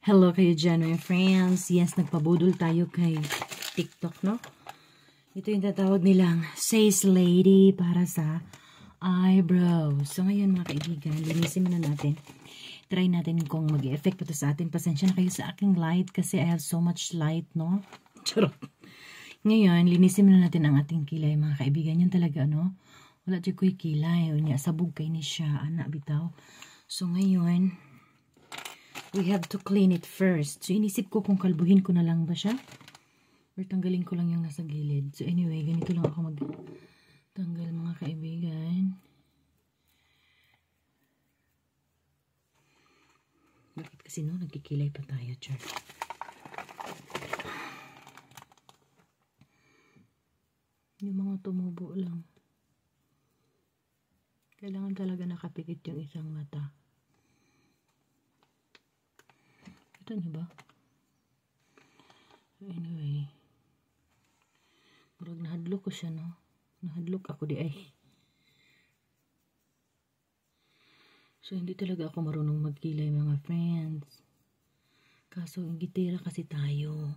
Hello kayo dyan, my friends. Yes, nagpabudol tayo kay TikTok, no? Ito yung tatawag nilang Says Lady para sa eyebrows. So, ngayon mga kaibigan, linisin muna natin. Try natin kung mag-e-effect pa to sa atin. Pasensya na kayo sa aking light kasi I have so much light, no? Charot. Ngayon, linisin muna natin ang ating kilay, mga kaibigan. Yan talaga, no? Wala dyan ko'y kilay. O niya, sabog kay ni siya. Anak, bitaw. So, ngayon, we have to clean it first. So, inisip ko kung kalbuhin ko na lang ba siya. Or tanggalin ko lang yung nasa gilid. So, anyway, ganito lang ako mag-tanggal, mga kaibigan. Bakit kasi no, nagkikilay pa tayo, Char? Yung mga tumubo lang. Kailangan talaga nakapikit yung isang mata. Ito niyo ba? So anyway, murag nahadlok ko siya, no? Nahadlok ako di ay. So hindi talaga ako marunong magkilay, mga friends. Kaso gitira kasi tayo.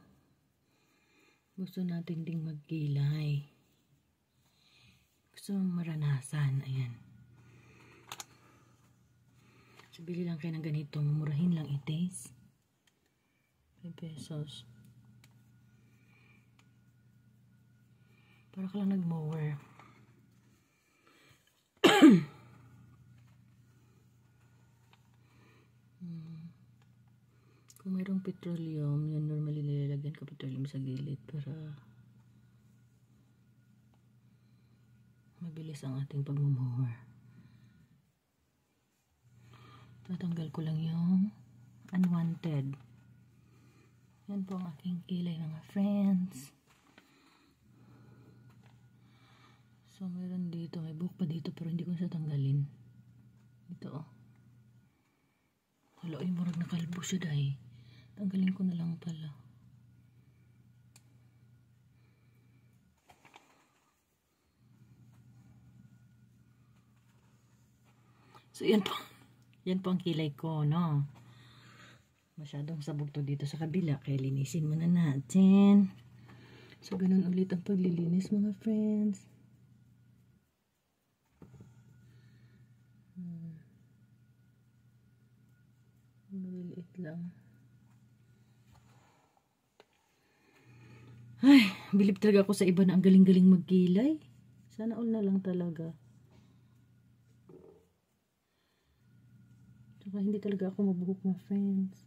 Gusto natin ding magkilay. Gusto mong maranasan. Ayan. So bili lang kayo ng ganito. Murahin lang i-taste. 5 pesos. Para ka lang nag-mower. Kung mayroong petroleum, yan normally nilalagyan ko petroleum sa gilid para mabilis ang ating pag-mower. Tatanggal ko lang yung unwanted. Yan po ang aking kilay, mga friends. So, meron dito. May buhok pa dito pero hindi ko siya tanggalin. Dito, oh. Hala, ay murag nakalbo siya dahil. Tanggalin ko na lang pala. So, yan po. Yan po ang kilay ko, no? Masyadong sabog to dito sa kabila. Kaya linisin muna natin. So, ganun ulit ang paglilinis, mga friends. Maliliit lang. Ay, bilib talaga ako sa iba na ang galing-galing magkilay. Sana all na lang talaga. Saka hindi talaga ako mabuhok, mga friends.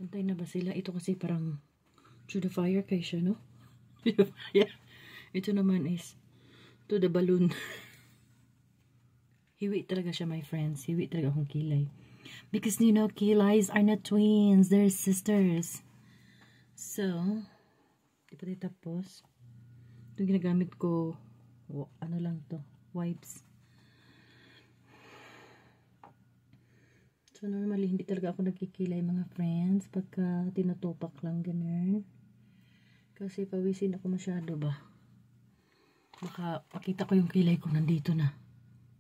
Pantay na ba sila? Ito kasi parang to the fire kay siya, no? To the fire. Ito naman is to the balloon. Hiwi talaga siya, my friends. Hiwi talaga akong kilay. Because, you know, kilays are not twins. They're sisters. So, di pa rin tapos. Ito ginagamit ko, ano lang to, wipes. So, normally, hindi talaga ako nagkikilay, mga friends. Pagka tinutupak lang, ganun. Kasi pawisin ako masyado ba. Baka pakita ko yung kilay ko nandito na.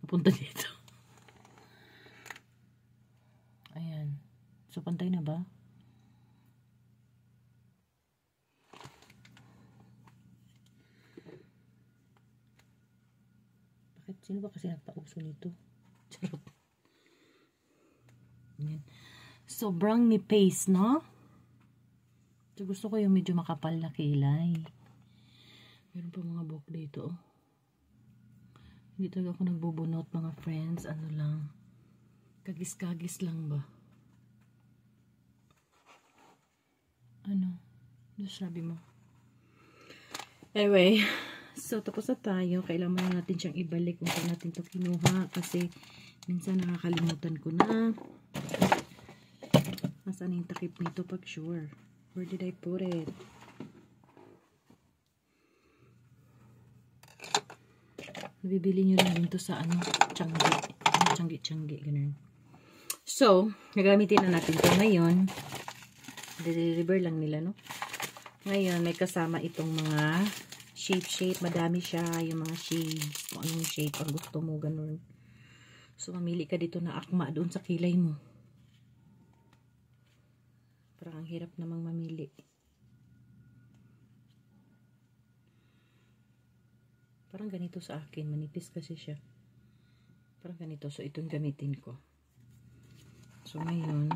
Napunta dito. Ayan. So, pantay na ba? Bakit? Sino ba kasi nagpauso nito? Charot. Ayan. Sobrang nipis, no? So, gusto ko yung medyo makapal na kilay. Meron pa mga buhok dito, oh. Hindi talaga ako nagbubunot, mga friends. Ano lang. Kagis-kagis lang ba? Ano? Ano sabi mo? Anyway. So, tapos na tayo. Kailangan na natin siyang ibalik kung saan natin ito kinuha. Kasi, minsan nakakalimutan ko na. Nasaan yung takip nito pag sure? Where did I put it? Nabibili nyo lang dito sa ano, Changi, ganun. So, nagamitin na natin ito ngayon. Deliver lang nila, no? Ngayon, may kasama itong mga shape. Madami siya, yung mga shades. Kung anong shape ang gusto mo, ganun. So, mamili ka dito na akma doon sa kilay mo. Parang ang hirap namang mamili. Parang ganito sa akin. Manipis kasi siya. Parang ganito. So, itong gamitin ko. So, ngayon,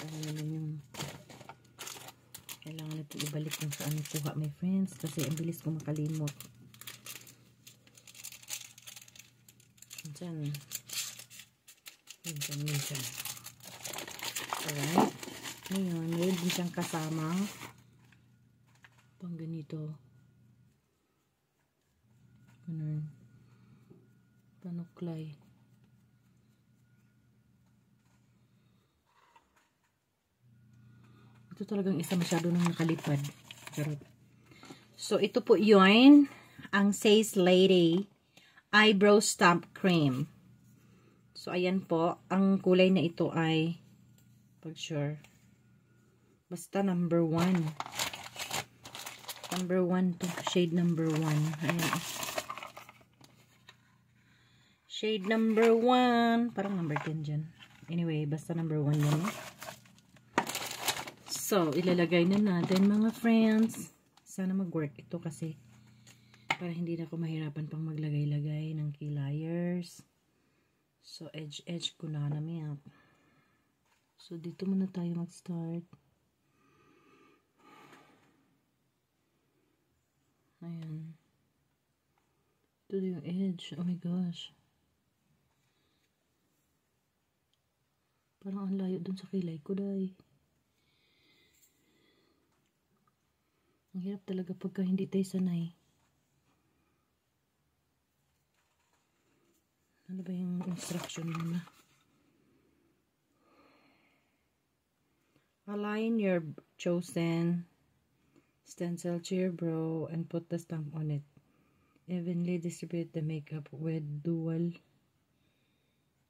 saan naman yung kailangan natin ibalik yung saan kuha, my friends. Kasi ang bilis ko makalimot. Minsan. Alright. Ngayon, meron din siyang kasama pang ganito. Ganun. Panuklay. Ito talagang isa masyado nang nakalipad. Charot. So, ito po yun. Ang Says Lady Eyebrow Stamp Cream. So, ayan po. Ang kulay na ito ay pag sure. Basta number 1. Number 1 to. Shade number 1. Ayan. Shade number 1. Parang number 10 dyan. Anyway, basta number 1 yan. So, ilalagay na natin mga friends. Sana mag-work ito kasi para hindi na ako mahirapan pang maglagay-lagay ng key layers. So, edge ko na namin. So, dito muna tayo mag-start. Ayan. Ito yung edge. Oh my gosh. Parang ang layo dun sa kilay ko, day. Ang hirap talaga pagka hindi tayo sanay. Ano ba yung instruction muna? Align your chosen stencil to your brow and put the stamp on it. Evenly distribute the makeup with dual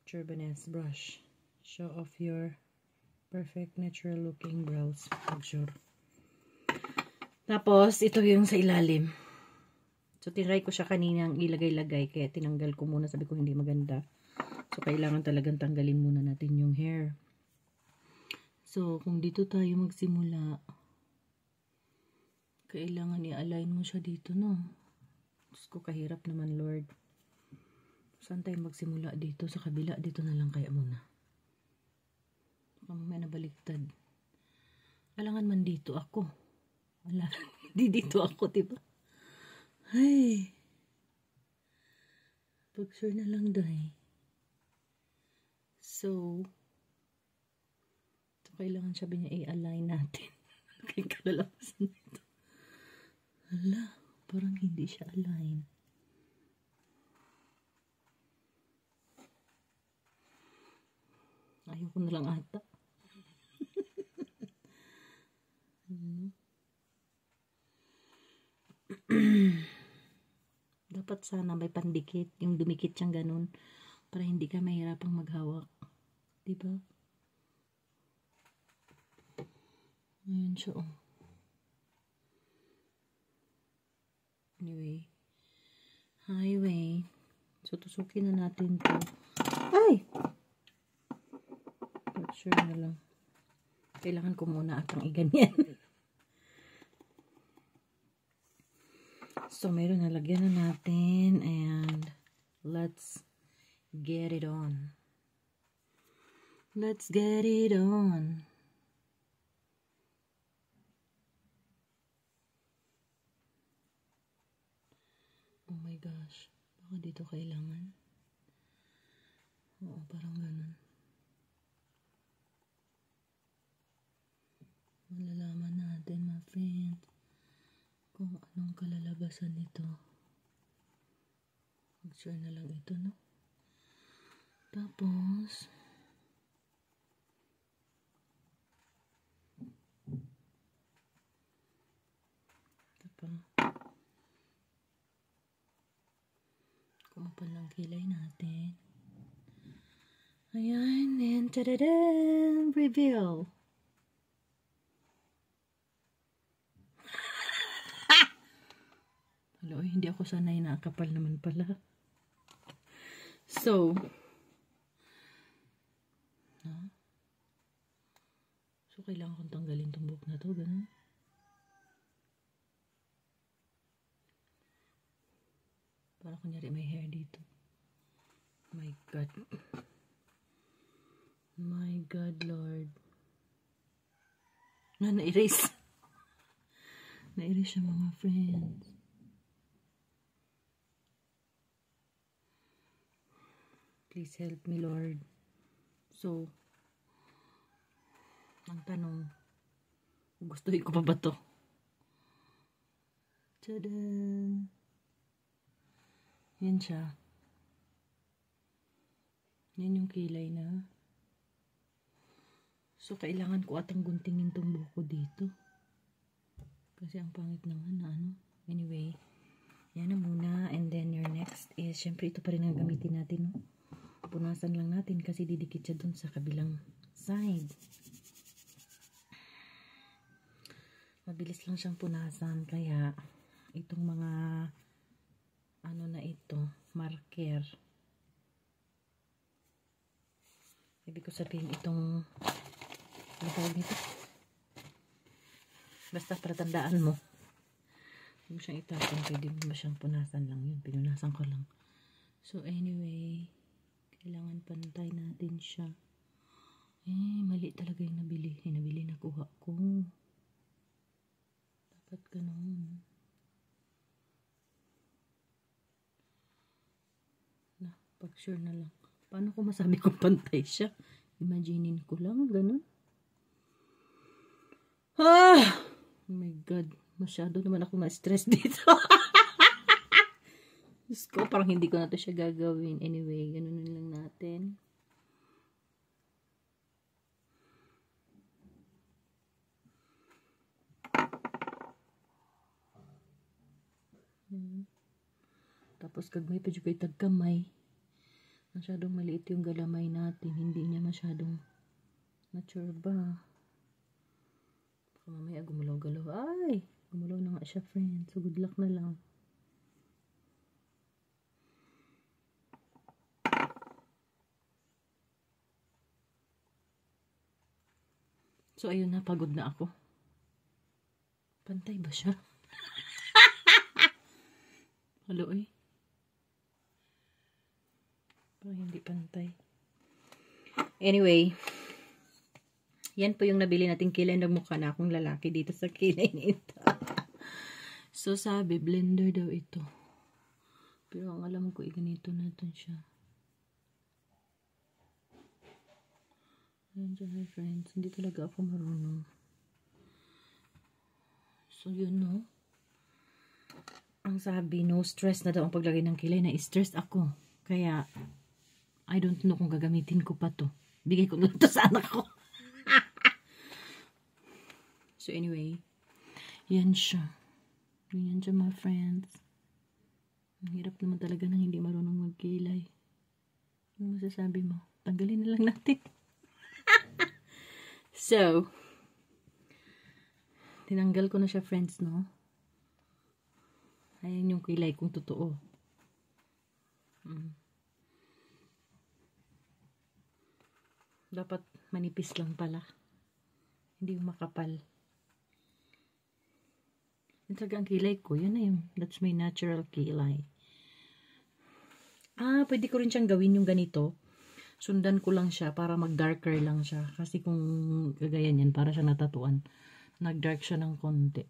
turbanese brush. Show off your perfect natural looking brows. Sure. Tapos, ito yung sa ilalim. So, tinry ko siya kaninang ilagay-lagay. Kaya tinanggal ko muna. Sabi ko hindi maganda. So, kailangan talagang tanggalin muna natin yung hair. So, kung dito tayo magsimula, kailangan i-align mo siya dito, no? Diyos ko, kahirap naman, Lord. Saan tayo magsimula dito? Sa kabila, dito na lang kaya muna. Mamaya nabaliktad. Kailangan man dito ako. Wala. Hindi dito ako, diba? Ay. Pag-sure na lang, dahi. So, ito kailangan sabi niya i-align natin. Kaya kalalabasan nito. Hala, parang hindi siya align. Ayoko na lang ata. Dapat sana may pandikit. Yung dumikit siyang ganun. Para hindi ka mahirapang maghawak. Diba? Ayan siya, oh. Anyway. Highway. So, tusukin na natin to. Ay! Sure na lang. Kailangan ko muna atang iganyan. So, meron na. Lagyan na natin. And, let's get it on. Let's get it on. Oh my gosh. Baka dito kailangan. Oo, parang ganun. Malalaman natin, my friend, kung anong kalalabasan nito. Mag-sure na lang ito, no? Tapos, ito pa. Kumapal lang kilay natin. Ayan, and tadadam! Reveal! Hello, hindi ako sanay na kapal naman pala. So, so kailangan kong tanggalin tong buhok na to, ganun. Para kunyari may hair dito. My God. My God, Lord. Na-erase. Na-erase siya, mga friends. Please help me, Lord. So, ang tanong, gustuhin ko pa ba to? Tada! Yan siya. Yan yung kilay na. So, kailangan ko atang guntingin tong buhok ko dito. Kasi ang pangit naman na ano. Anyway, yan na muna. And then your next is, syempre ito pa rin ang gamitin natin, no? Punasan lang natin kasi didikit siya dun sa kabilang side. Mabilis lang siyang punasan. Kaya, itong mga ano na ito, marker. Ibig ko sabihin itong ano tawag nito? Basta para tandaan mo. Huwag mo siyang itapon. Pwede mo siyang punasan lang yun. Pinunasan ko lang. So anyway, kailangan pantay natin siya. Mali talaga yung nabili. Nabili na kuha ko. Dapat ganun. Pag sure na lang. Paano ko masabi kung pantay siya? Imaginin ko lang. Ganun. Oh my God. Masyado naman ako na-stress dito. Diyos ko, parang hindi ko na to siya gagawin. Anyway, ganunin lang natin. Tapos kagmay pa dyan kay tagkamay. Masyadong maliit yung galamay natin. Hindi niya masyadong mature ba. Baka mamaya gumulaw-galaw. Ay! Gumulaw na nga siya, friend. So, good luck na lang. So, ayun na. Pagod na ako. Pantay ba siya? Halo eh. Parang hindi pantay. Anyway. Yan po yung nabili nating kilay. Nagmukha na akong lalaki dito sa kilay nito. So, sabi, blender daw ito. Pero ang alam ko, ganito natin siya. Ayan dyan, my friends. Hindi talaga ako marunong. So, yun, no? Ang sabi, no stress na daw ang paglagay ng kilay. Na-stress ako. Kaya, I don't know kung gagamitin ko pa to. Bigay ko lang to sa anak ko. So, anyway. Yan siya. Yan siya, my friends. Ang hirap naman talaga nang hindi marunong magkilay. Ano masasabi mo? Tanggalin na lang natin. So, tinanggal ko na siya, friends, no? Ayan yung kilay kung totoo. Dapat manipis lang pala. Hindi yung makapal. Yan talaga ang kilay ko. Yan na yung, that's my natural kilay. Pwede ko rin siyang gawin yung ganito. Sundan ko lang siya para mag-darker lang siya. Kasi kung kagaya niyan, para siya natatuan. Nag-dark siya ng konti.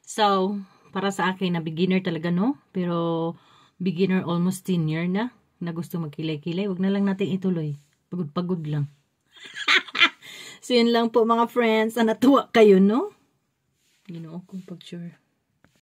So, para sa akin na beginner talaga, no? Pero beginner almost senior na gusto magkilay-kilay. Wag na lang natin ituloy. Pagod-pagod lang. So, yun lang po mga friends. Natuwa kayo, no? Ginoo kong pag-sure.